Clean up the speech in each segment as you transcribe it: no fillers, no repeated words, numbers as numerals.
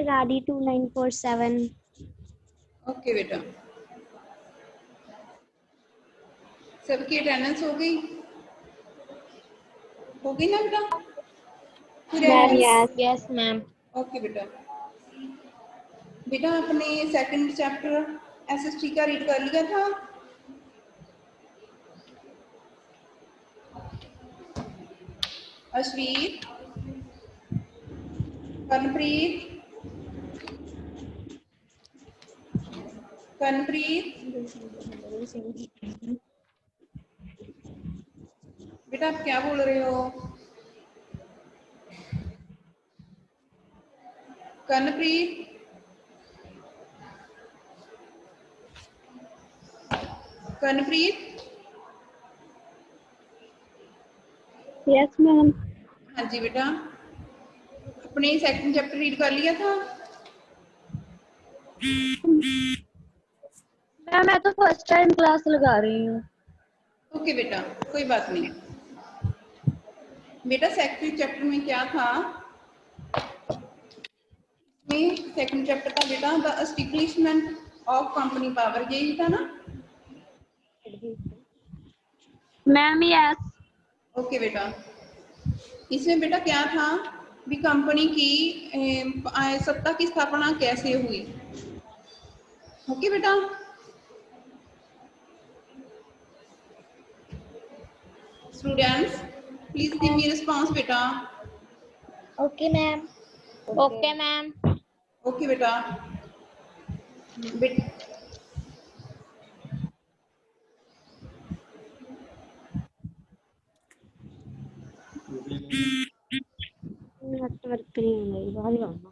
राडी 2947। Okay बेटा, सबकी attendance हो गई ना बेटा? Ma'am yes ma'am. ओके बेटा, बेटा आपने सेकंड चैप्टर एसएसटी का रीड कर लिया था? अश्वीर, कर्णप्रीत, बेटा आप क्या बोल रहे हो? कर्णप्रीत, यस मैम। हाँ जी बेटा, अपने सेकंड चैप्टर रीड कर लिया था? मैम मैं तो फर्स्ट टाइम क्लास लगा रही हूँ। ओके बेटा, कोई बात नहीं। बेटा सेकंड चैप्टर में क्या था? में सेकंड चैप्टर था बेटा the establishment of company power, यही था ना? Ma'am yes. ओके बेटा, इसमें बेटा क्या था भी कंपनी की सत्ता की स्थापना कैसे हुई? ओके बेटा, students please give me response बेटा। Okay ma'am. Okay ma'am. Okay बेटा, नेटवर्क नहीं बाहर आना।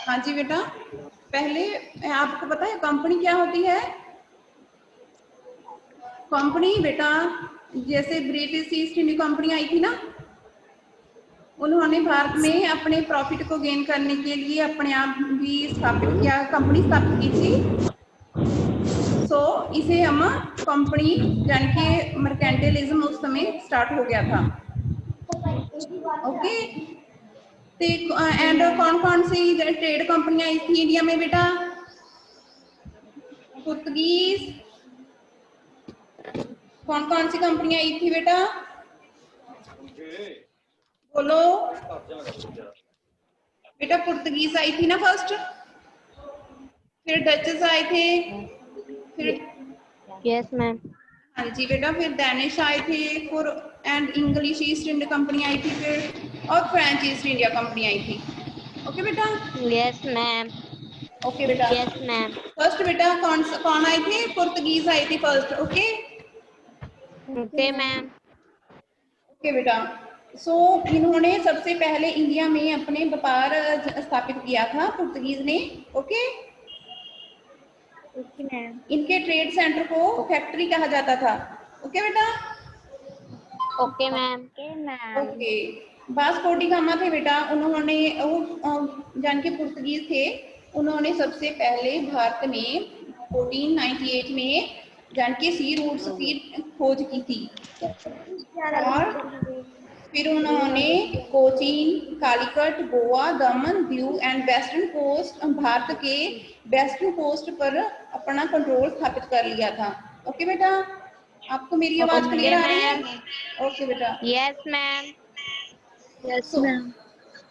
हाँ जी बेटा, पहले आपको पता है कंपनी क्या होती है? कंपनी बेटा जैसे ब्रिटिश ईस्ट इंडिया कंपनी आई थी ना, उन्होंने भारत में अपने प्रॉफिट को गेन करने के लिए अपने आप भी स्थापित किया, कंपनी स्थापित की थी। सो इसे हम कंपनी यानी कि मर्केंटाइलिज्म उस समय स्टार्ट हो गया था। ओके, एंड कौन कौन सी ट्रेड कंपनियां आई थी इंडिया में बेटा? पुर्तगीज, कौन कौन सी कंपनियां आई थी बेटा? बोलो बेटा, पुर्तगीज आई थी ना फर्स्ट, फिर डचेस आए थे, फिर यस मैम। हाँ जी बेटा, फिर डैनिश आए थे, फिर and English East India company आई थी, फिर और फ्रेंच ईस्ट इंडिया कंपनी आई थी। ओके बेटा? Yes ma'am. ओके बेटा, यस मैम। फर्स्ट बेटा कौन आए थे? पुर्तगीज आई थी first. Okay okay ma'am. Okay बेटा, सो इन्होंने सबसे पहले इंडिया में अपने व्यापार स्थापित किया था पुर्तगीज ने। Okay, okay ma'am. इनके ट्रेड सेंटर को फैक्ट्री कहा जाता था। ओके बेटा? Okay ma'am. Okay, Vasco da gamma थे बेटा, उन्होंने जान के पुर्तगीज थे, उन्होंने सबसे पहले भारत में 1498 में जान के सी रूट्स की खोज की थी, और फिर उन्होंने Cochin, Calicut, Goa, Daman, Diu and western coast, Bharat के वेस्टर्न कोस्ट पर अपना कंट्रोल स्थापित कर लिया था। ओके बेटा, आपको मेरी आवाज क्लियर आ रही है? ओके बेटा, yes ma'am. Yes ma'am.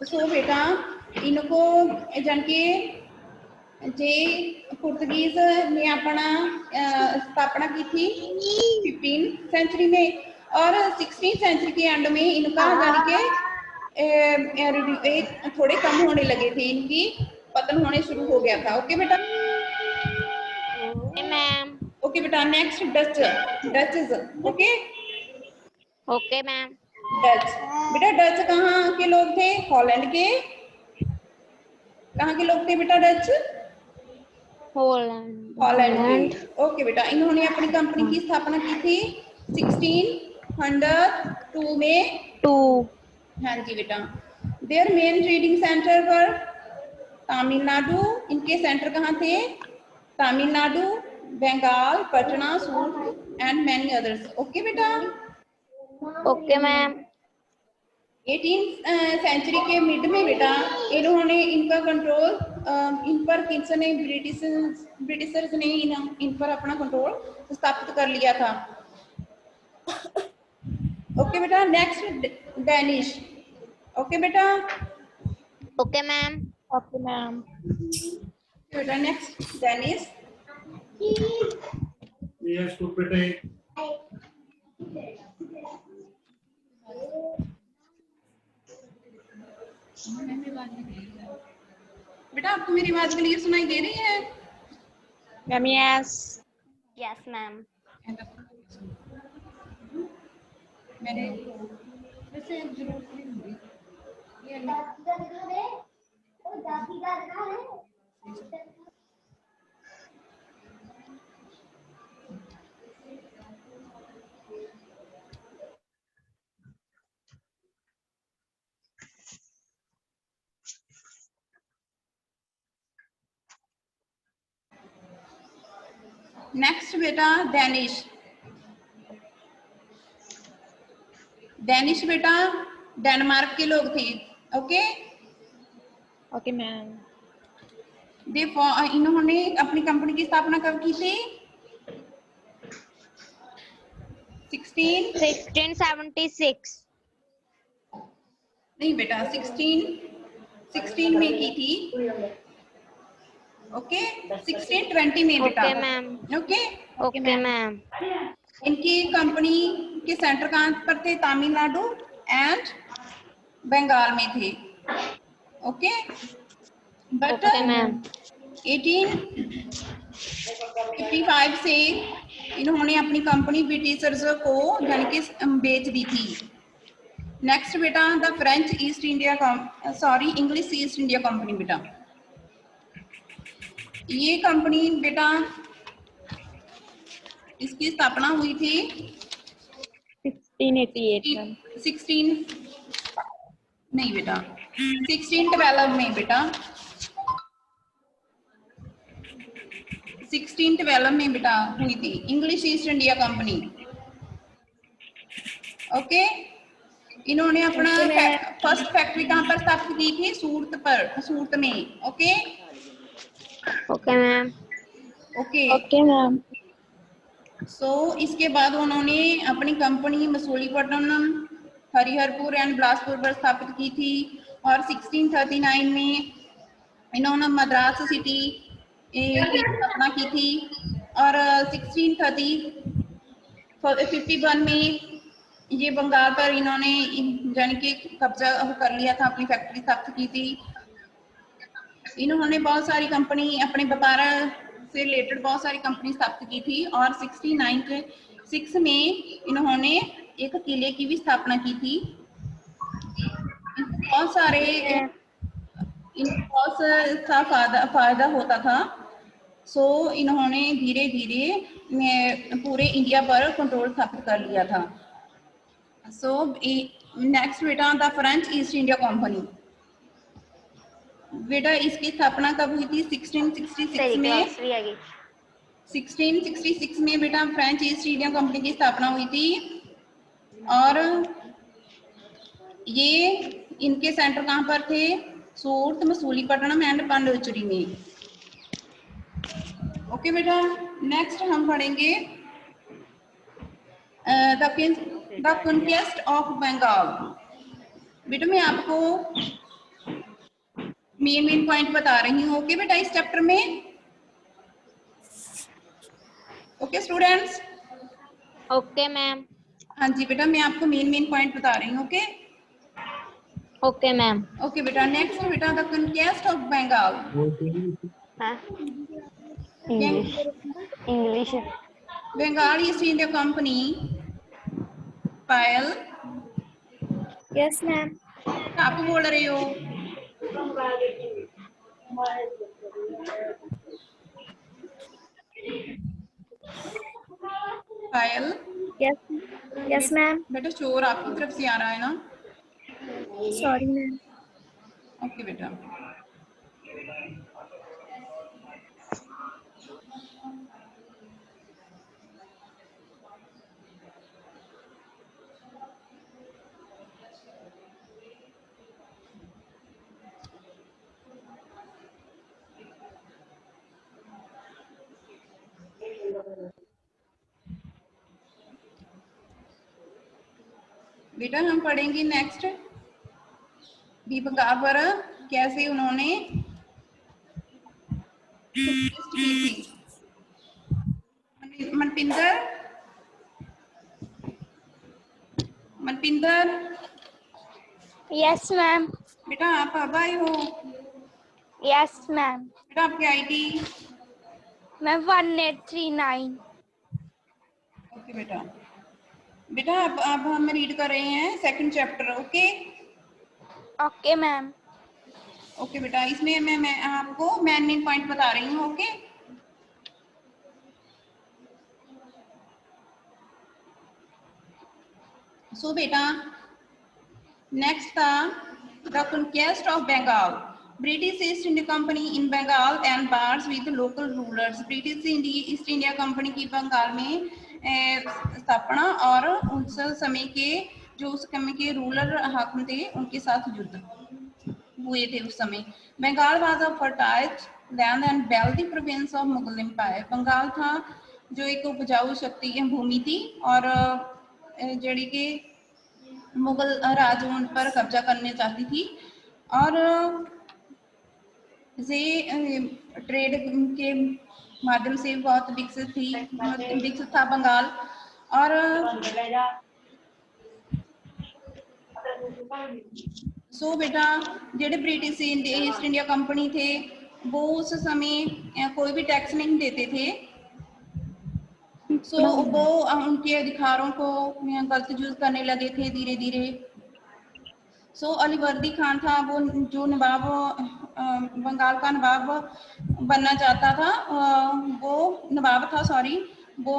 So बेटा इनको जान के जे पुर्तगीज ने अपना स्थापना की थी 15th सेंचुरी में, और 16th सेंचुरी के एंड में इनका यानी के थोड़े कम होने लगे थे, इनकी पतन होने शुरू हो गया था। ओके बेटा? मैम। ओके बेटा, next duchess. Okay, okay ma'am. Dutch बेटा, डच कहाँ के लोग थे? हॉलैंड के। कहाँ के लोग थे बेटा डच? हॉलैंड के। ओके बेटा, इन्होंने अपनी कंपनी की स्थापना की थी 1602 में। 2। हाँ जी बेटा, देयर मेन ट्रेडिंग सेंटर पर तमिलनाडु, इनके सेंटर कहाँ थे? तमिलनाडु, बंगाल, पटना, सूरत, and many others. Okay बेटा? Okay ma'am. 18th सेंचुरी के मिड में बेटा इन्होंने इनका कंट्रोल इन पर किसने ब्रिटिशर्स ने इन पर अपना कंट्रोल स्थापित कर लिया था। ओके बेटा, नेक्स्ट डैनिश। ओके बेटा, ओके मैम। Okay ma'am. बेटा नेक्स्ट डैनिश। Yes, stupid. बेटा आपको मेरी आवाज क्लियर सुनाई दे रही है? Ma'am yes. Yes ma'am. मैंने वैसे जरूरत नहीं होगी ये नेक्स्ट बेटा डैनिश। डैनिश बेटा डेनमार्क के लोग थे। Okay, okay ma'am. इन्होंने अपनी कंपनी की स्थापना कब की थी? 1676। नहीं बेटा 16 में की थी। ओके 1620 में बेटा। Okay ma'am. Okay okay ma'am. इनकी कंपनी के सेंटर कहाँ पर थे? तमिलनाडु एंड बंगाल में थे। Okay but okay ma'am. 1855 से इन्होंने अपनी कंपनी ब्रिटिशर्स को यानी कि बेच दी थी। नेक्स्ट बेटा the French East India English East India company. बेटा ये कंपनी बेटा इसकी स्थापना हुई थी 1688 मैम। 16 नहीं बेटा 1612 में बेटा 1612 में बेटा हुई थी English East India company. Okay इन्होंने अपना फर्स्ट फैक्ट्री कहाँ पर स्थापित की थी? सूरत में। Okay okay ma'am. Okay okay ma'am. So इसके बाद उन्होंने अपनी कंपनी मसूलीपट्टनम, हरिहरपुर एंड बिलासपुर पर स्थापित की थी और 1639 में इन्होंने मद्रास सिटी की स्थापना की थी और 1651 में ये बंगाल पर इन्होंने यानी कि कब्जा कर लिया था, अपनी फैक्ट्री स्थापित की थी। इन्होंने बहुत सारी कंपनी अपने व्यापार से रिलेटेड बहुत सारी कंपनी स्थापित की थी और 1696 में इन्होंने एक किले की भी स्थापना की थी। बहुत सा फायदा होता था। सो इन्होंने धीरे धीरे पूरे इंडिया पर कंट्रोल स्थापित कर लिया था। सो नेक्स्ट बेटा the French East India company. बेटा इसकी स्थापना कब हुई थी? 1666 में। 1666 में बेटा फ्रेंच ईस्ट इंडिया कंपनी की स्थापना हुई थी और ये इनके सेंटर कहाँ पर थे? सूरत, मसूलीपट्टनम एंड पांडिचेरी में। ओके बेटा नेक्स्ट हम पढ़ेंगे द कॉन्क्वेस्ट ऑफ बंगाल। बेटा मैं आपको मेन पॉइंट बता रही हूँ। ओके बेटा इस चैप्टर में। Okay students. Okay ma'am. हाँ जी बेटा मैं आपको मेन पॉइंट बता रही हूँ। Okay okay ma'am. ओके बेटा नेक्स्ट बेटा the conquest of Bengal. English. Bengal East India company. Payal yes ma'am. आप बोल रहे हो? Payal yes yes ma'am. बेटा शोर आपकी तरफ से आ रहा है ना? Sorry ma'am. ओके बेटा बेटा हम पढ़ेंगे नेक्स्ट भी बंगाल पर कैसे उन्होंने conquest की थी। मनपिंदर मनपिंदर Yes, ma'am. बेटा आप अब आए हो? Yes, ma'am. बेटा आपकी आईडी? Ma'am 1839. ओके बेटा। बेटा अब हम रीड कर रहे हैं second chapter. Okay Okay, ma'am. Okay बेटा, इसमें मैं आपको मेन पॉइंट बता रही हूँ। ओके सो बेटा नेक्स्ट था the conquest of Bengal. British East India company in Bengal and wars with local rulers. British East India company की बंगाल में स्थापना और उस समय के जो उस समय के रूलर हाकिम थे उनके साथ युद्ध हुए थे उस समय। Bengal was a fertile land and wealthy province of Mughal empire. Bengal था जो एक उपजाऊ शक्ति भूमि थी और जड़ी के मुगल राज उन पर कब्जा करने चाहती थी और ट्रेड के माध्यम से बहुत विकसित था बंगाल। और सो बेटा जेडे ब्रिटिश ईस्ट इंडिया कंपनी थे वो उस समय कोई भी टैक्स नहीं देते थे। सो वो उनके अधिकारों को गलत यूज करने लगे थे धीरे धीरे। सो अलीवर्दी खान था वो जो नवाब बंगाल का नवाब बनना चाहता था, वो नवाब था सॉरी, वो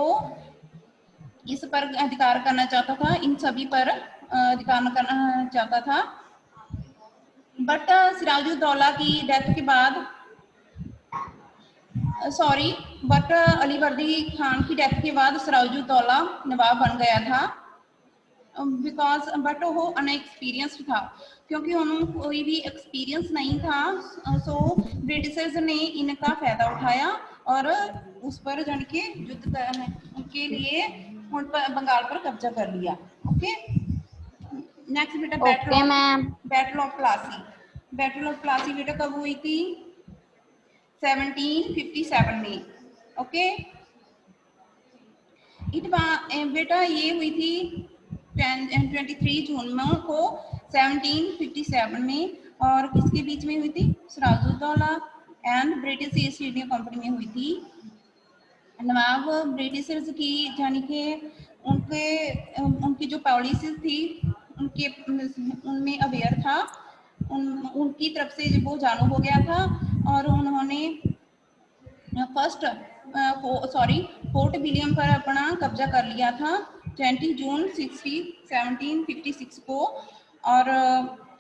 इस पर अधिकार करना चाहता था, इन सभी पर अधिकार करना चाहता था। बट सिराजुद्दौला की डेथ के बाद बट अलीवर्दी खान की डेथ के बाद सिराजुद्दौला नवाब बन गया था बिकॉज बट वो अनएक्सपीरियंस्ड था क्योंकि उन्होंने कोई भी एक्सपीरियंस नहीं था। सो ब्रिटिशर्स ने इनका फायदा उठाया और उस पर जन के युद्ध के लिए उन पर बंगाल पर कब्जा कर लिया। ओके नेक्स्ट बेटा okay ma'am. Battle of Plassey. Battle of Plassey बेटा कब हुई थी? 1757 में। ओके बेटा ये हुई थी 23 जून में को 1757 में और किसके बीच में हुई थी? Sirajuddaulah and British East India company में हुई थी। नवाब ब्रिटिशर्स की यानी कि उनकी जो पॉलिसीज थी उनके उनमें अवेयर था, उनकी तरफ से वो जानू हो गया था और उन्होंने फोर्ट विलियम पर अपना कब्जा कर लिया था 20 जून 1756 को। और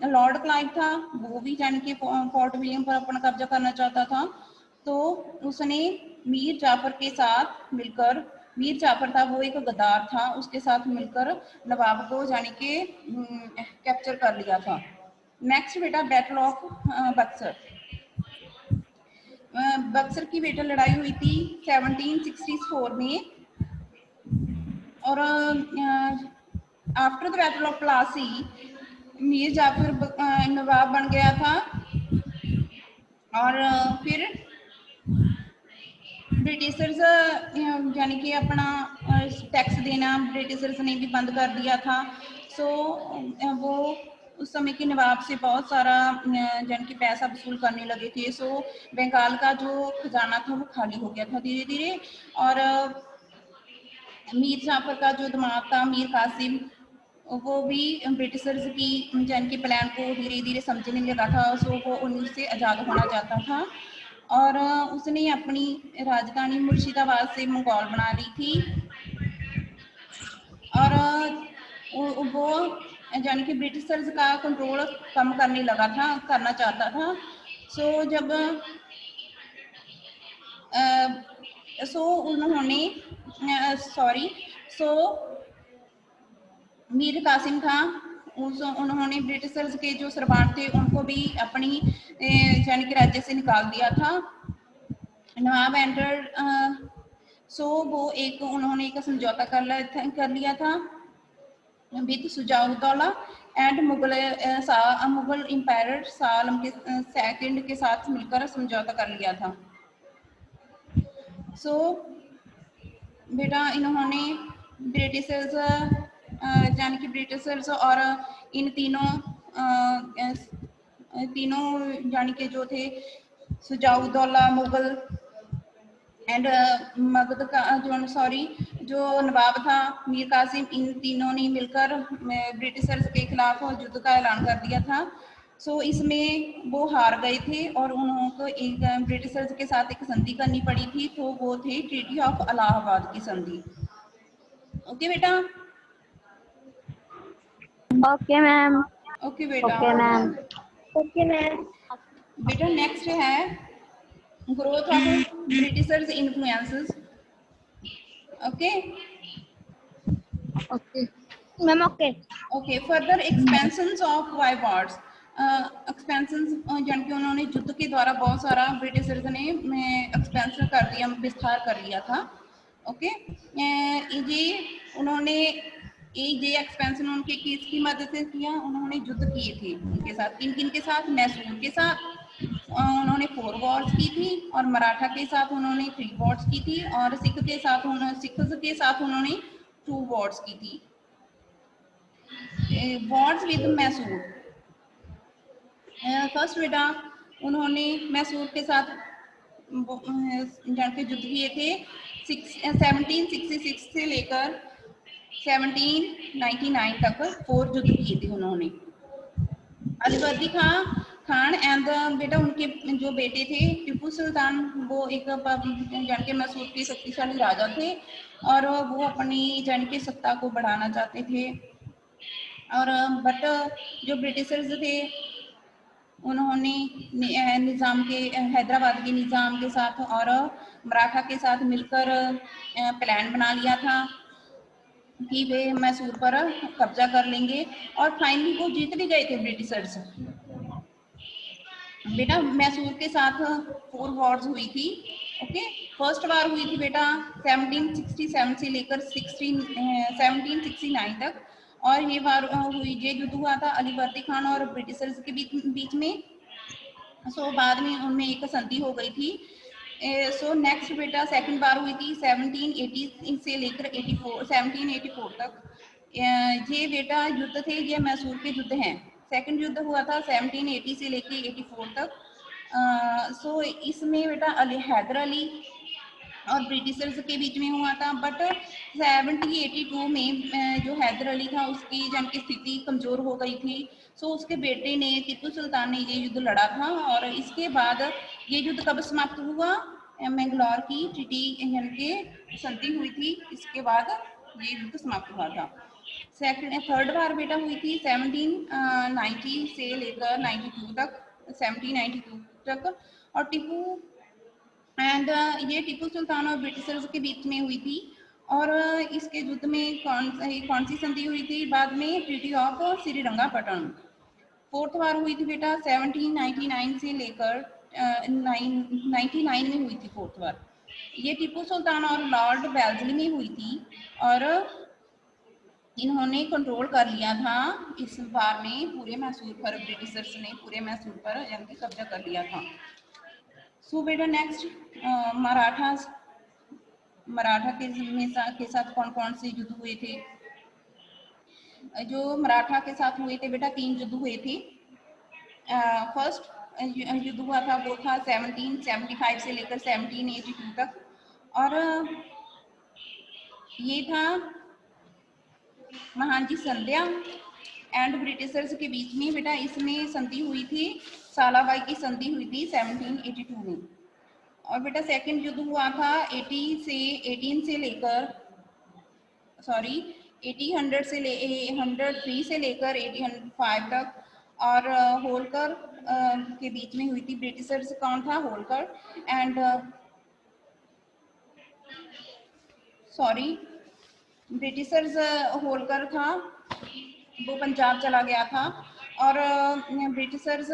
लॉर्ड क्लाइव था वो भी जान के फोर्ट विलियम पर अपना कब्जा करना चाहता था, तो उसने मीर जाफर के साथ मिलकर, मीर जाफर था वो एक गद्दार था, उसके साथ मिलकर नवाब को जाने के कैप्चर कर लिया था। नेक्स्ट बेटा बैटल ऑफ बक्सर। बक्सर की बेटा लड़ाई हुई थी 1764 में और after the battle of Plassey Mir Jafar नवाब बन गया था और फिर ब्रिटिशर्स यानी कि अपना टैक्स देना ब्रिटिशर्स ने भी बंद कर दिया था। सो वो उस समय के नवाब से बहुत सारा यानी कि पैसा वसूल करने लगे थे। सो बंगाल का जो खजाना था वो खाली हो गया था धीरे धीरे और मीर जाफर का जो दिमाग था मीर कासिम वो भी ब्रिटिशर्स की यानी कि प्लान को धीरे धीरे समझने लगा था। सो वो उनसे आज़ाद होना चाहता था और उसने अपनी राजधानी मुर्शिदाबाद से मंगोल बना ली थी और वो यानी कि ब्रिटिशर्स का कंट्रोल कम करना चाहता था। सो जब उन्होंने मीर कासिम था उन्होंने ब्रिटिशर्स के जो सरदार थे उनको भी अपनी यानी कि राज्य से निकाल दिया था। नवाब एंटर वो उन्होंने एक समझौता कर लिया था with Shujauddaula and Mughal empire Shah Alam के सेकंड के साथ मिलकर समझौता कर लिया था। सो बेटा इन्होंने ब्रिटिशर्स यानी कि ब्रिटिशर्स और इन तीनों यानी कि जो थे सुजाउद्दौला मुगल एंड मगध का जो नवाब था मीर कासिम, इन तीनों ने मिलकर ब्रिटिशर्स के खिलाफ युद्ध का ऐलान कर दिया था। सो इसमें वो हार गए थे और उनको एक ब्रिटिशर्स के साथ एक संधि करनी पड़ी थी, तो वो थे ट्रीटी ऑफ इलाहाबाद की संधि। ओके बेटा। Okay ma'am. ओके बेटा। Okay ma'am. Okay ma'am. बेटा नेक्स्ट है growth of Britishers influences. Okay okay ma'am. Okay okay further expansions of waywards. Expansions यानी कि उन्होंने युद्ध के द्वारा बहुत सारा ब्रिटिशर्स ने एक्सपेंशन कर दिया, विस्तार कर लिया था। ओके ये उन्होंने ये एक्सपेंशन उनके किसकी मदद से किया? उन्होंने युद्ध किए थे उनके साथ। किन किन के साथ? मैसूर के साथ उन्होंने 4 वॉर्स की थी, और मराठा के साथ उन्होंने 3 वॉर्स की थी, और सिख के साथ उन्होंने 2 वॉर्स की थी। Wars with Mysore. फर्स्ट बेटा उन्होंने मैसूर के साथ जाके युद्ध किए थे 1766 से लेकर 1799 तक 4 युद्ध किए थे उन्होंने। अलीवर्दी खान एंड बेटा उनके जो बेटे थे टीपू सुल्तान, वो एक जान के मैसूर के शक्तिशाली राजा थे, और वो अपनी जान के सत्ता को बढ़ाना चाहते थे। और बट जो ब्रिटिशर्स थे उन्होंने निज़ाम के हैदराबाद के निज़ाम के साथ और मराठा के साथ मिलकर प्लान बना लिया था कि वे मैसूर पर कब्जा कर लेंगे, और फाइनली वो जीत भी गए थे ब्रिटिशर्स। बेटा मैसूर के साथ 4 वॉर्स हुई थी। ओके फर्स्ट वार हुई थी बेटा 1767 से लेकर 1769 तक, और ये वार ये युद्ध हुआ था अलीवर्दी खान और ब्रिटिशर्स के बीच में। सो बाद में उनमें एक संधि हो गई थी। सो नेक्स्ट बेटा सेकंड बार हुई थी 1780 से लेकर 1784 तक। ये बेटा युद्ध थे, ये मैसूर के युद्ध हैं। सेकंड युद्ध हुआ था 1780 से लेकर 84 तक। सो इसमें बेटा हैदर अली और ब्रिटिशर्स के बीच में हुआ था, बट 1782 में जो हैदर अली था उसकी जन की स्थिति कमजोर हो गई थी। सो उसके बेटे ने टीपू सुल्तान ने ये युद्ध लड़ा था, और इसके बाद ये युद्ध कब समाप्त हुआ? मैंगलोर की ट्रीटी यानी कि संधि हुई थी, इसके बाद ये युद्ध समाप्त हुआ था। थर्ड बार बेटा हुई थी 1790 से लेकर 92 तक, 1792 तक, और टीपू एंड ये टीपू सुल्तान और ब्रिटिशर्स के बीच में हुई थी। और इसके युद्ध में कौन सी संधि हुई थी? बाद में ट्रीटी ऑफ श्रीरंगापट्टनम। फोर्थ वार हुई थी बेटा 1799 से लेकर 99 में हुई थी फोर्थ वार। ये टीपू सुल्तान और लॉर्ड वेल्लेस्ली में हुई थी, और इन्होंने कंट्रोल कर लिया था इस बार में पूरे मैसूर पर। ब्रिटिशर्स ने पूरे मैसूर पर यानी कब्जा कर लिया था। सो बेटा नेक्स्ट मराठा के साथ कौन कौन से युद्ध हुए थे? जो मराठा के साथ हुए थे बेटा 3 युद्ध हुए थे। फर्स्ट युद्ध हुआ था वो था 1775 से लेकर 1782 तक, और ये था महाजी संध्या एंड ब्रिटिशर्स के बीच में बेटा। इसमें संधि हुई थी, सालाबाई की संधि हुई थी 1782 में। और बेटा सेकंड युद्ध हुआ था 18 से लेकर 103 से लेकर 1805 तक, और होलकर के बीच में हुई थी। ब्रिटिशर्स कौन था? होलकर एंड ब्रिटिशर्स होलकर था, वो पंजाब चला गया था, और ब्रिटिशर्स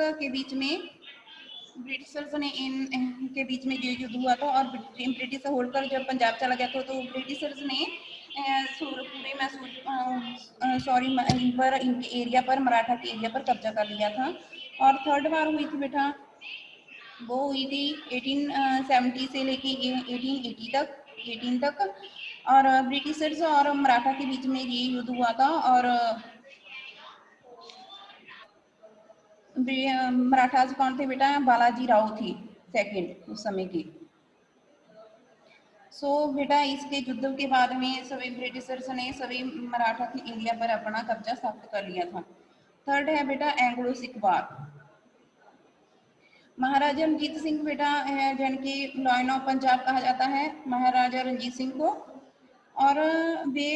ने इनके बीच में जो युद्ध हुआ था, और ब्रिटिश होलकर जब पंजाब चला गया था तो ब्रिटिशर्स ने पूरे मैसूर सॉरी पर इनके एरिया पर, मराठा के एरिया पर कब्जा कर लिया था। और थर्ड वार हुई थी बेटा, वो हुई थी 1870 से लेके 18 तक। और ब्रिटिशर्स और मराठा के बीच में ये युद्ध हुआ था। और मराठास कौन थे बेटा? बालाजी राव थी सेकंड उस समय की। सो बेटा इसके युद्ध के बाद में सभी ब्रिटिशर्स ने सभी मराठा के एरिया पर अपना कब्जा स्थापित कर लिया था। थर्ड है बेटा एंग्लो सिख वार। महाराजा रणजीत सिंह बेटा जन की लॉयन ऑफ पंजाब कहा जाता है महाराजा रणजीत सिंह को। और वे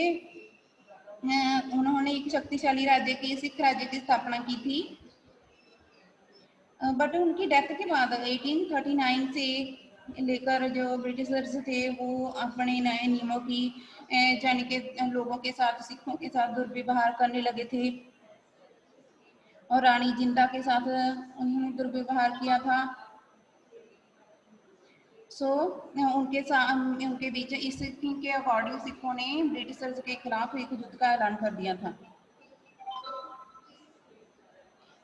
उन्होंने एक शक्तिशाली राज्य की, सिख राज्य की स्थापना की थी। बट उनकी डेथ के बाद 1839 से लेकर जो ब्रिटिशर्स थे वो अपने नए नियमों की यानी के लोगों के साथ, सिखों के साथ दुर्व्यवहार करने लगे थे। और रानी जिंदा के साथ उन्होंने दुर्व्यवहार किया था। सो उनके बीच इस के अकॉर्डिंग सिखों ने ब्रिटिशर्स के खिलाफ एक युद्ध का ऐलान कर दिया था।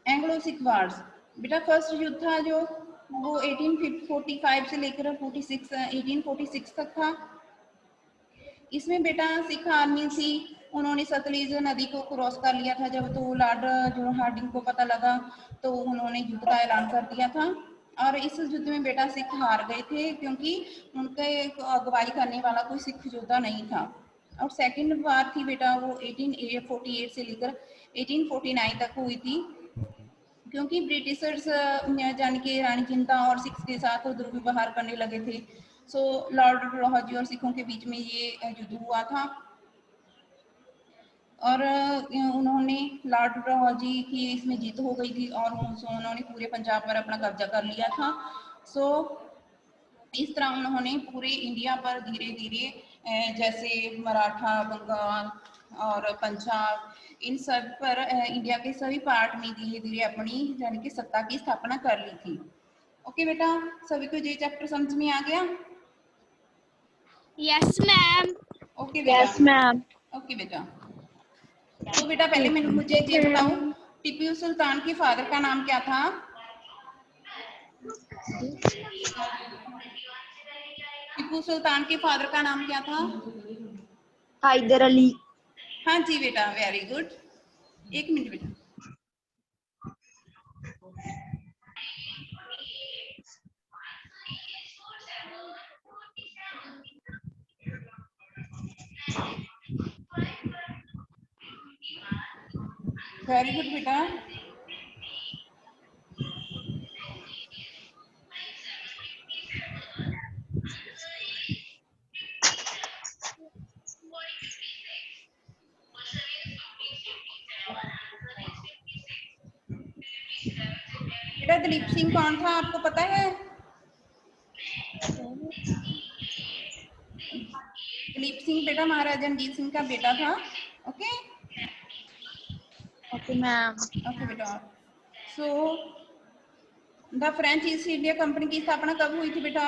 एंग्लो सिख वार्स बेटा फर्स्ट युद्ध था जो वो 1845 से लेकर 1846 तक था। इसमें बेटा सिख आर्मी थी, उन्होंने सतलुज नदी को क्रॉस कर लिया था। जब तो लॉर्ड जो हार्डिंग को पता लगा तो उन्होंने युद्ध का ऐलान कर दिया था। और इस युद्ध में बेटा सिख हार गए थे क्योंकि उनके अगुवाई करने वाला कोई सिख योद्धा नहीं था। और सेकंड वार थी बेटा वो 1848 से लेकर 1849 तक हुई थी, क्योंकि ब्रिटिशर्स जान के रानी जिंदा और सिख के साथ दुर्व्यवहार करने लगे थे। सो लॉर्ड डलहौजी और सिखों के बीच में ये युद्ध हुआ था। और उन्होंने लॉर्ड डलहौजी की इसमें जीत हो गई थी और उन्होंने पूरे पंजाब पर अपना कब्जा कर लिया था। सो इस तरह उन्होंने पूरे इंडिया पर धीरे धीरे जैसे मराठा, बंगाल और पंजाब, इन सब पर इंडिया के सभी पार्ट में धीरे धीरे अपनी यानी कि सत्ता की स्थापना कर ली थी। ओके बेटा, सभी को ये चैप्टर समझ में आ गया? Yes ma'am. ओके बेटा। Yes ma'am. ओके बेटा, तो बेटा पहले मुझे ये बताओ, टीपू सुल्तान के फादर का नाम क्या था? टीपू सुल्तान के फादर का नाम क्या था? हैदर अली। हाँ जी बेटा, वेरी गुड। एक मिनट बेटा। वेरी गुड बेटा। बेटा दलीप सिंह कौन था आपको पता है? दलीप सिंह बेटा महाराजा रणजीत सिंह का बेटा था। Okay okay ma'am. ओके बेटा। So the French East India company की स्थापना कब हुई थी बेटा?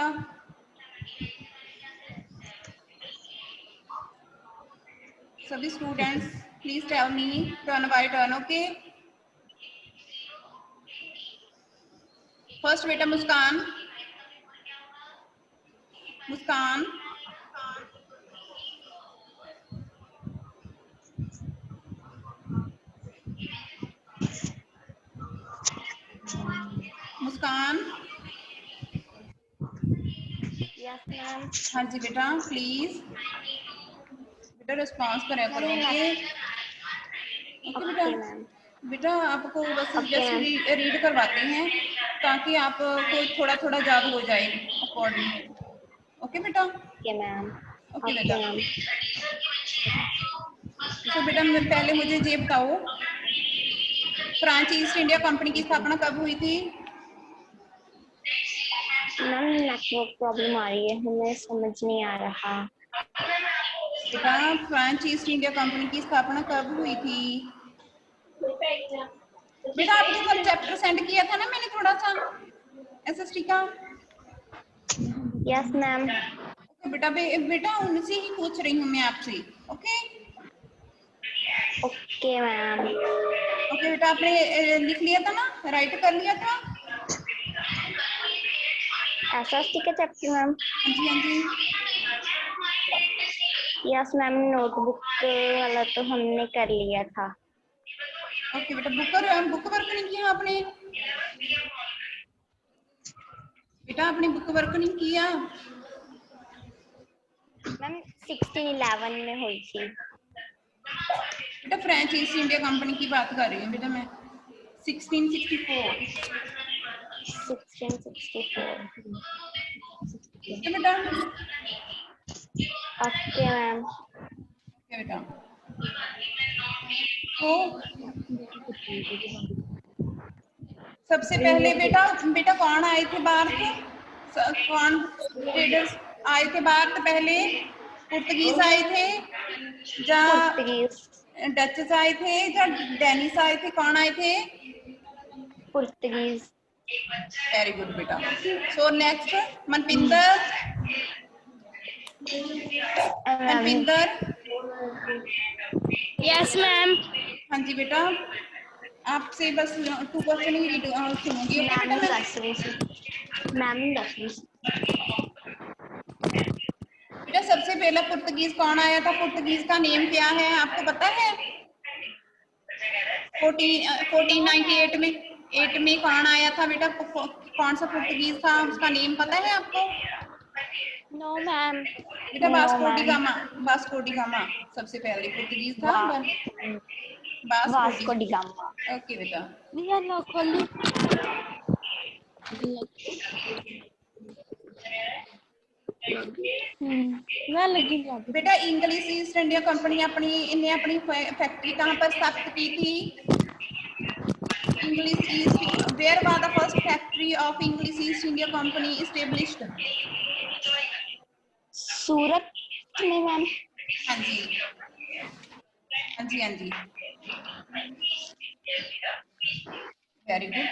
सभी students please tell me turn by turn. Okay, first बेटा मुस्कान। मुस्कान, मुस्कान। Yes ma'am. हाँ जी बेटा, प्लीज बेटा रिस्पॉन्स करें करो। ओके ओके बेटा। बेटा आपको बस जस्ट रीड करवाते हैं ताकि आपको थोड़ा थोड़ा याद हो जाए अकॉर्डिंग। ओके बेटा। Okay ma'am. ओके बेटा। तो बेटा पहले मुझे ये बताओ, फ्रांस ईस्ट इंडिया कंपनी की स्थापना कब हुई थी? मैम नेटवर्क प्रॉब्लम आ रही है, हमें समझ नहीं आ रहा। बेटा फ्रांस ईस्ट इंडिया कंपनी की स्थापना कब हुई थी? बेटा आपको कल चैप्टर सेंड किया था ना मैंने थोड़ा सा एसएसटी का। Yes ma'am. बेटा बेटा उनसे ही पूछ रही हूँ मैं आपसे। Okay okay ma'am. ओके बेटा, आपने लिख लिया था ना, राइट कर लिया था? एसएसटी का चैप्टर मैम। हाँ जी हाँ जी। यस मैम, नोटबुक वाला तो हमने कर लिया था। ओके बेटा, बुक वर्क नहीं किया आपने? बेटा आपने बुक वर्क नहीं किया? मैम 1611 में हुई थी। बेटा फ्रेंच ईस्ट इंडिया कंपनी की बात कर रही हूँ बेटा मैं, 1664। 1664। ठीक है बेटा? Okay ma'am. ओके बेटा, तो सबसे पहले बेटा बेटा कौन आए थे भारत? कौन ट्रेडर्स आए थे भारत पहले? पुर्तगीज आए थे या पुर्तगीज। डचेस आए थे या डेनिस आए थे? कौन आए थे? पुर्तगीज। वेरी गुड बेटा। So next Manpinder. Manpinder. Yes ma'am. हाँ जी बेटा, आपसे बस 2 क्वेश्चन ही सुनूंगी। ओके मैम बेटा ने मैं। 10वीं से। मैम ने 10वीं से। बेटा सबसे पहला पुर्तगीज कौन आया था? पुर्तगीज का नेम क्या है, आपको पता है? 1498 में 8 में कौन आया था बेटा? कौन सा पुर्तगीज था, उसका नेम पता है आपको? No ma'am. बेटा no Vasco da ma'am. Gama. Vasco da Gama सबसे पहले पुर्तगीज था। Vasco da. Vasco da Gama. Okay बेटा। भैया लॉक खोली। मैं लगी जाती। बेटा इंग्लिश ईस्ट इंडिया कंपनी इन्हें अपनी फैक्ट्री कहाँ पर स्थापित की थी? English East, where was the first factory of English East India company established? Surat में मैम। हाँ जी हाँ जी हाँ जी, very good.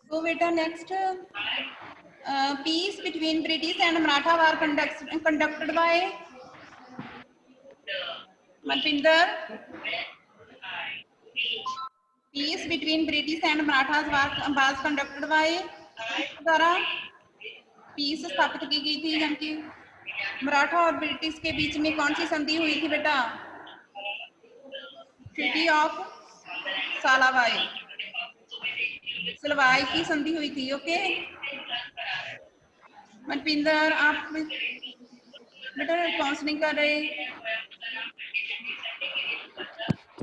So beta next, peace between British and Maratha war conducted by Manpinder. Peace between British and Marathas was conducted by द्वारा piece स्थापित की गई थी, यानी कि मराठा और ब्रिटिश के बीच में कौन सी संधि हुई थी बेटा? ट्रीटी ऑफ सालावाई, सलवाई की संधि हुई थी। ओके मनपिंदर, आप बेटा रिस्पॉन्स नहीं कर रहे।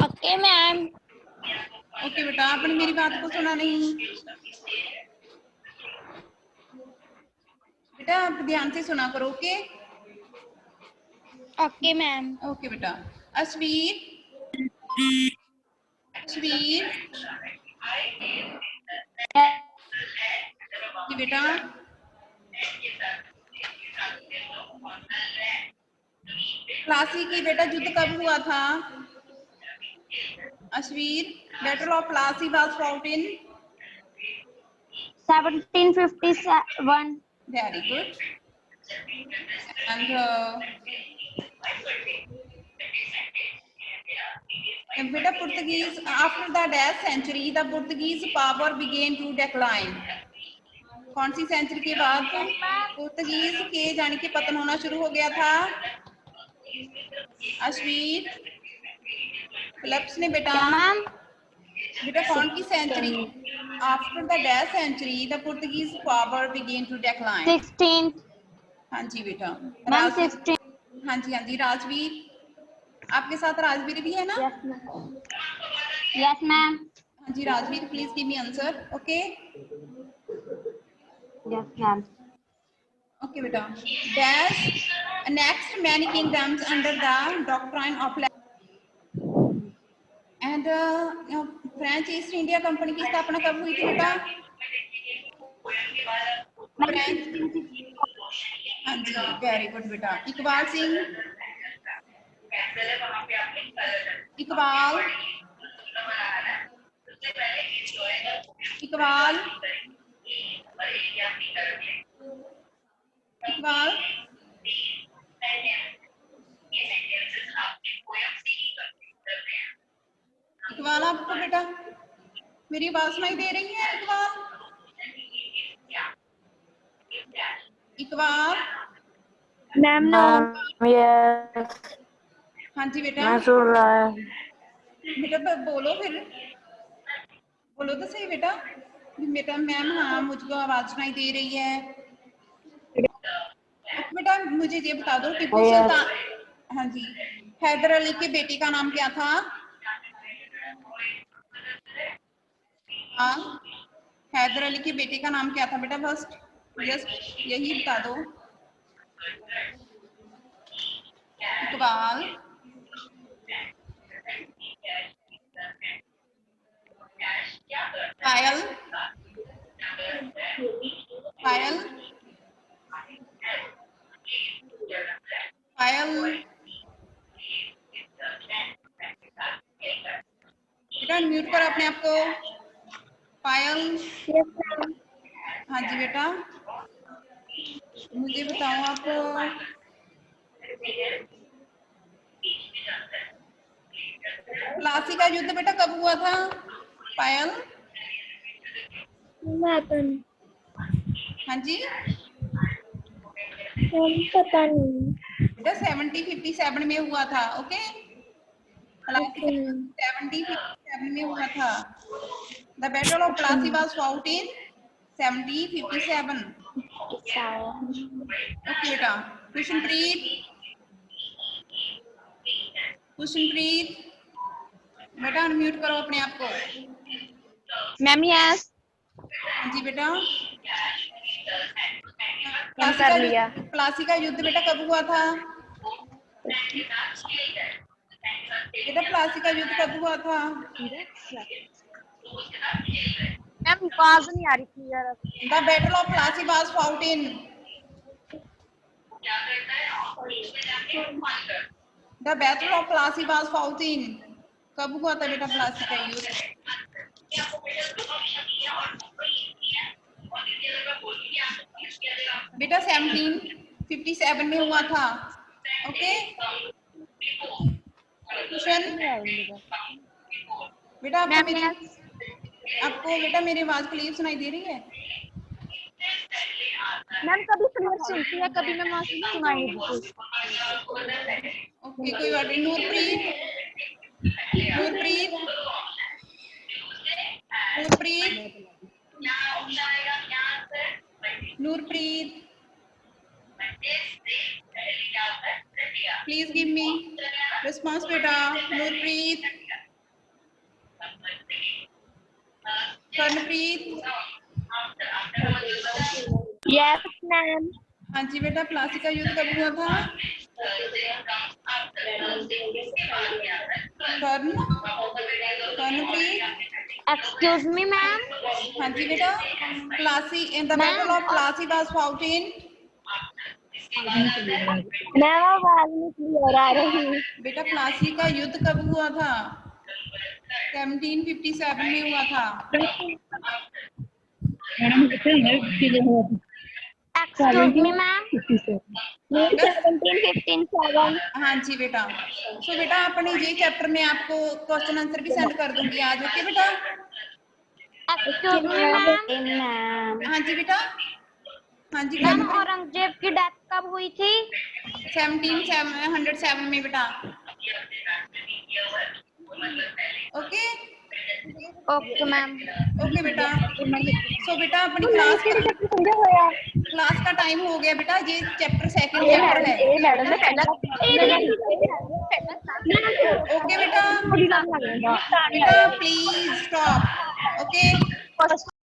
Okay ma'am. ओके बेटा, आपने मेरी बात को सुना नहीं। बेटा आप ध्यान से सुना करो। Okay okay ma'am. ओके बेटा। अश्वीर, अश्वीर जी बेटा, प्लासी की बेटा युद्ध कब हुआ था? Ashveer, battle of Plassey was fought in 1751। Very good. And बेटा Portuguese after the death century the Portuguese power began to decline? कौन सी सेंचुरी के बाद पुर्तगीज के जाने के पतन होना शुरू हो गया था? अश्वीर, फिलिप्स ने बेटा क्या मैम? बेटा कौन की century? After the death century the Portuguese power began to decline? 16। हाँ जी बेटा। मैम 16। हाँ जी राजवीर, आपके साथ राजवीर भी है ना? Yes ma'am. Yes ma'am. हाँ जी Rajveer, please give me answer. Okay yes ma'am. Okay बेटा। Dash next many kingdoms under the doctrine of and French East India company की स्थापना कब हुई थी बेटा? फ्रेंच, हाँ जी वेरी गुड बेटा। इकबाल सिंह, इकबाल, इकबाल इकबाल, इकबाल आपको बेटा मेरी आवाज सुनाई दे रही है? Iqbal, Iqbal, ma'am no yes हाँ जी बेटा, मैं सुन रहा है। बेटा बोलो फिर, बोलो तो सही बेटा। बेटा मैम हाँ मुझको आवाज सुनाई दे रही है। बेटा मुझे ये बता दो टीपू Yes. सुल्तान, हाँ जी, हैदर अली के बेटे का नाम क्या था? हाँ, हैदर अली के बेटे का नाम क्या था बेटा? फर्स्ट जस्ट यही बता दो। इकबाल, पायल, पायल, पायल, बेटा म्यूट करो अपने आप को। पायल, यस मैम हाँ जी बेटा, मुझे बताओ आप प्लासी का युद्ध बेटा कब हुआ था? पायल, मैम हाँ जी पता नहीं। बेटा 1757 में हुआ था। ओके, प्लासी का 1757 में हुआ था। The battle of Plassey was fought in 1757। Okay बेटा, खुशनप्रीत, खुशनप्रीत बेटा अनम्यूट करो अपने आप को। मैम यस हाँ जी बेटा, मैम कर लिया। प्लासी का युद्ध बेटा कब हुआ था? बेटा प्लासी का युद्ध कब हुआ था? मैम आवाज नहीं आ रही clear. The battle of Plassey was fought in, the battle of Plassey was fought in, कब हुआ था बेटा प्लासी का युद्ध? बेटा 1757 में हुआ था। ओके क्वेश्चन बेटा, आपको बेटा मेरी आवाज क्लियर सुनाई दे रही है? मैम कभी क्लियर सुनती है, कभी मैम सुनाई नहीं देती। ओके कोई बात नहीं। नूरप्रीत, नूरप्रीत, नूरप्रीत, नूरप्रीत, प्लीज गिव मी रिस्पॉन्स बेटा। नूरप्रीत, कर्णप्रीत, यस मैम हाँ जी बेटा, प्लासी का युद्ध कब हुआ था? कर्णप्रीत, एक्सक्यूज मी मैम। हाँ जी बेटा, प्लासी इन the battle of Plassey was fought in, ma'am आवाज नहीं क्लियर आ रही। बेटा प्लासी का युद्ध कब हुआ था? 1757 में हुआ था। Excuse me ma'am. 1757 हाँ जी बेटा, सो बेटा अपने ये चैप्टर में आपको क्वेश्चन आंसर भी सेंड कर दूंगी आज। ओके बेटा, एक्सक्यूज मी मैम। हाँ जी बेटा, हाँ जी मैम कर्णप्रीत, औरंगजेब की डेथ कब हुई थी? 1707 में बेटा। Okay okay ma'am. ओके बेटा, सो बेटा अपनी क्लास का टाइम हो गया बेटा। ये चैप्टर सेकंड चैप्टर है। ओके बेटा, बेटा प्लीज स्टॉप। ओके